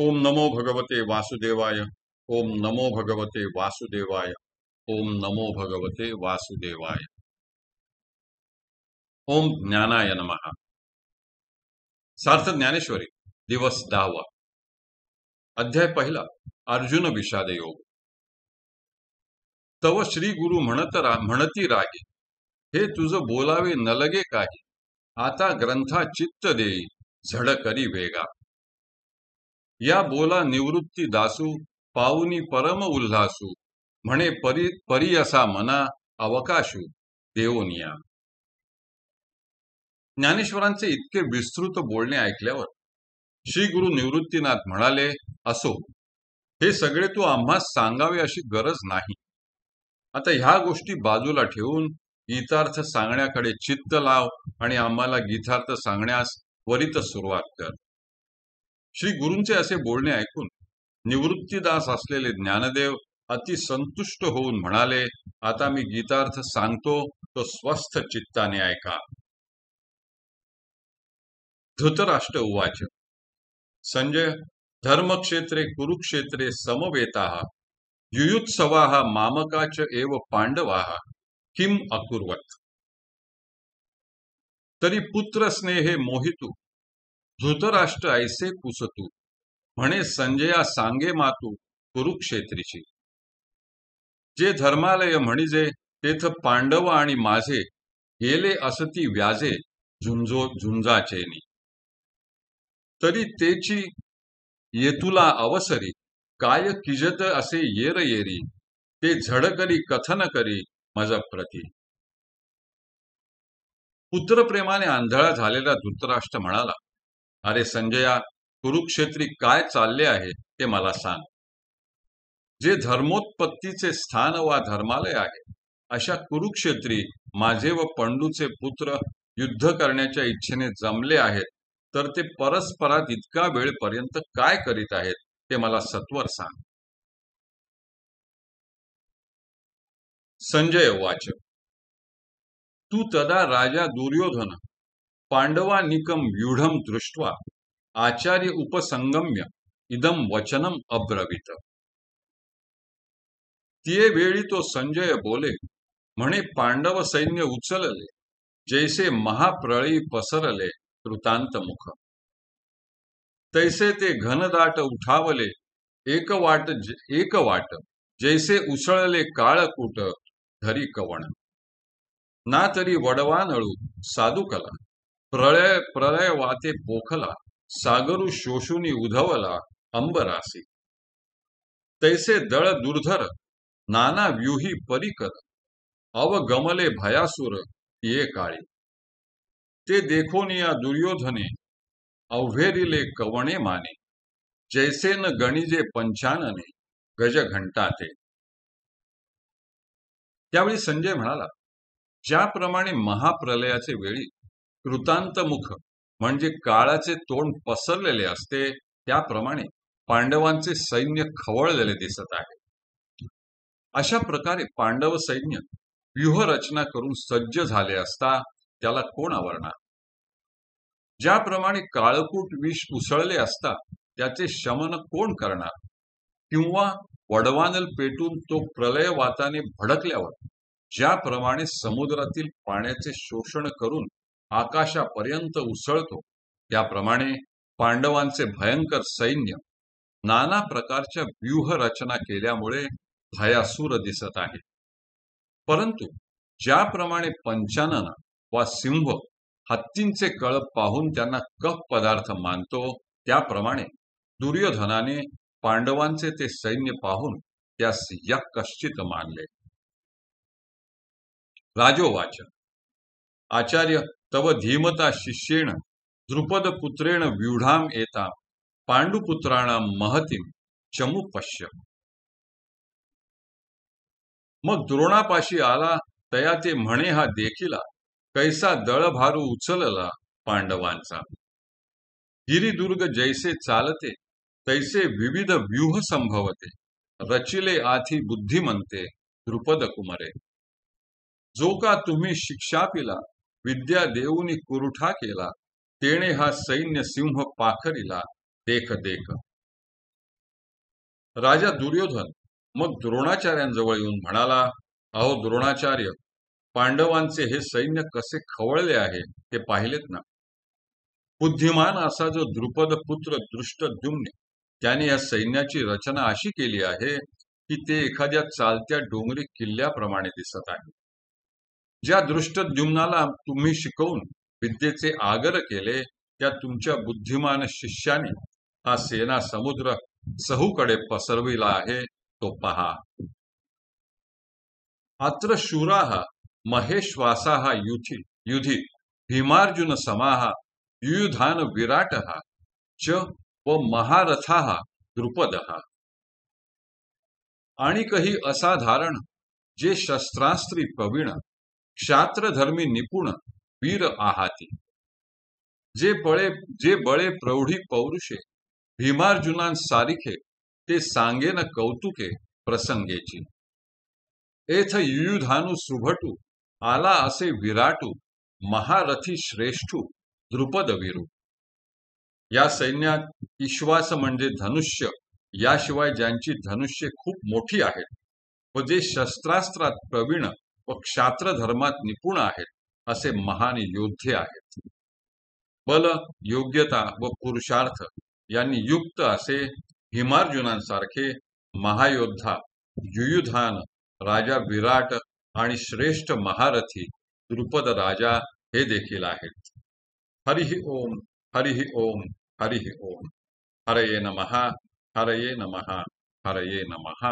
ओम नमो भगवते वासुदेवाय। ओम नमो भगवते वासुदेवाय। ओम नमो भगवते वासुदेवाय। ओम ज्ञानाय नमः। सार्थ ज्ञानेश्वरी दिवस 10वा। अध्याय पहिला। अर्जुन विषाद योग। तव श्री गुरु म्हणती राही, हे तुझ बोलावे न लगे काही, आता ग्रंथा चित्त देई, झड करी वेगा। या बोला निवृत्ती दासू, पाऊनी परम उल्हासू, म्हणे परी असा मना, अवकाशू देवोनिया। ज्ञानेश्वरांचे इतके विस्तृत बोलणे ऐकल्यावर श्री गुरु निवृत्तीनाथ म्हणाले, असो, हे सगळे तू आम्हास सांगावे अशी गरज नाही. आता ह्या गोष्टी बाजूला ठेवून गीतार्थ सांगण्याकडे चित्त लाव आणि आम्हाला गीतार्थ सांगण्यास त्वरित सुरुवात कर. श्री गुरूंचे असे बोलणे ऐकून निवृत्तीदास असलेले ज्ञानदेव अति संतुष्ट होऊन म्हणाले, आता मी गीतार्थ सांगतो, तो स्वस्थ चित्ताने ऐका. धृतराष्ट्र उवाच. संजय, धर्मक्षेत्रे कुरुक्षेत्रे समवेताः युयुत्सवाः मामकाच एव पांडवाः किम अकुर्वत. तरी पुत्र स्नेहे मोहितू, धृतराष्ट्र ऐसे पुसतू, म्हणे संजया सांगे मातू कुरुक्षेत्रीची. जे धर्मालय म्हणिजे तेथ पांडव आणि माझे, गेले असती व्याजे झुंजाचेनी. तरी तेची येतुला अवसरी, काय किजत असे येर येरी, ते झडकरी कथन करी मज प्रती. पुत्रप्रेमाने आंधळा झालेला धृतराष्ट्र म्हणाला, अरे संजया, कुरुक्षेत्री काय चालले आहे ते मला सांग. जे धर्मोत्पत्तीचे स्थान वा धर्मालय आहे, अशा कुरुक्षेत्री माझे व पंडूचे पुत्र युद्ध करण्याच्या इच्छेने जमले आहेत, तर ते परस्परात इतका वेळपर्यंत काय करीत आहेत ते मला सत्वर सांग. संजय वाच. तू तदा राजा दुर्योधन पांडवानिकम व्यूढम दृष्ट्वा आचार्य उपसंगम्य इदम वचनम अब्रवीत. तिये वेळी तो संजय बोले, म्हणे पांडव सैन्य उचलले, जैसे महाप्रळयी पसरले कृतांत मुख. तैसे ते घनदाट उठावले एक वाट, जैसे उसळले काळकूट धरी कवण. ना तरी वडवानळू साधुकला, प्रलय वाते पोखला, सागरू शोषुनी उधवला अंबरासी. तैसे दळ दुर्धर नाना व्यूही परिकर, अवगमले भयासुर ये काळी. ते देखोनिया दुर्योधने अवघेरिले कवणे माने, जैसे न गणिजे पंचानने गज घंटाते. त्यावेळी संजय म्हणाला, ज्याप्रमाणे महाप्रलयाचे वेळी कृतांतमुख म्हणजे काळाचे तोंड पसरलेले असते, त्याप्रमाणे पांडवांचे सैन्य खवळलेले दिसत आहे. अशा प्रकारे पांडव सैन्य व्यूहरचना करून सज्ज झाले असता त्याला कोण आवरणार. ज्याप्रमाणे काळकूट विष उसळले असता त्याचे शमन कोण करणार, किंवा वडवानल पेटून तो प्रलय वाताने भडकल्यावर ज्याप्रमाणे समुद्रातील पाण्याचे शोषण करून आकाशापर्यंत उसळतो, त्याप्रमाणे पांडवांचे भयंकर सैन्य नाना प्रकारच्या व्यूह रचना केल्यामुळे भयासूर दिसत आहे. परंतु ज्याप्रमाणे पंचानन वा सिंह हत्तींचे कळप पाहून त्यांना कफ पदार्थ मानतो, त्याप्रमाणे दुर्योधनाने पांडवांचे ते सैन्य पाहून त्यास यक्कश्चित मानले. राजोवाच. आचार्य, तव धीमता शिष्येण द्रुपदपुत्रेण व्यूढाम एता पांडुपुत्राणाम महतीम चमुपश्य. मग द्रोणापाशी आला तया ते म्हणे हा देखिला, कैसा दळभारू उचलला पांडवांचा. गिरिदुर्ग जैसे चालते, तैसे विविध व्यूह संभवते, रचिले आधी बुद्धिमंते द्रुपद कुमरे. जो का तुम्ही शिक्षा पिला, विद्या देऊनी कुरुठा केला, तेणे हा सैन्य सिंह पाखरिला देख देख. राजा दुर्योधन मग द्रोणाचार्यांजवळ येऊन म्हणाला, अहो द्रोणाचार्य, पांडवांचे हे सैन्य कसे खवळले आहे ते पाहिलेत ना. बुद्धिमान असा जो द्रुपद पुत्र दृष्टद्युम्न त्याने या सैन्याची रचना अशी केली आहे की ते एखाद्या चालत्या डोंगरी किल्ल्याप्रमाणे दिसत आहे. ज्या दृष्टद्युम्नाला तुम्ही शिकवून विद्येचे आगर केले त्या तुमच्या बुद्धिमान शिष्याने हा सेना समुद्र चहूकडे पसरविला आहे, तो पहा. अत्र शूराः महेश्वासाः युधी भीमार्जुन समाः युयुधान विराटः च व महारथाः द्रुपदः. आणि काही असाधारण जे शस्त्रास्त्री प्रवीण क्षात्रधर्मी निपुण वीर आहाती, जे बळे प्रौढी पौरुषे भीमार्जुनांसारिखे ते सांगेन कौतुके प्रसंगेची. एथ युयुधानु सुभटू आला असे विराटू महारथी श्रेष्ठू द्रुपद वीरू. या सैन्यात ईश्वास म्हणजे धनुष्य, याशिवाय ज्यांची धनुष्ये खूप मोठी आहेत व जे शस्त्रास्त्रात प्रवीण व क्षात्र धर्मात निपुण आहेत असे महान योद्धे आहेत. बल, योग्यता व पुरुषार्थ यांनी युक्त असे भीमार्जुनांसारखे महायोद्धा युयुधान, राजा विराट आणि श्रेष्ठ महारथी द्रुपद राजा हे देखील आहेत. हरिः ओम, हरिः ओम, हरिः ओम. हरये नमः, हरये नमः, हरये नमः.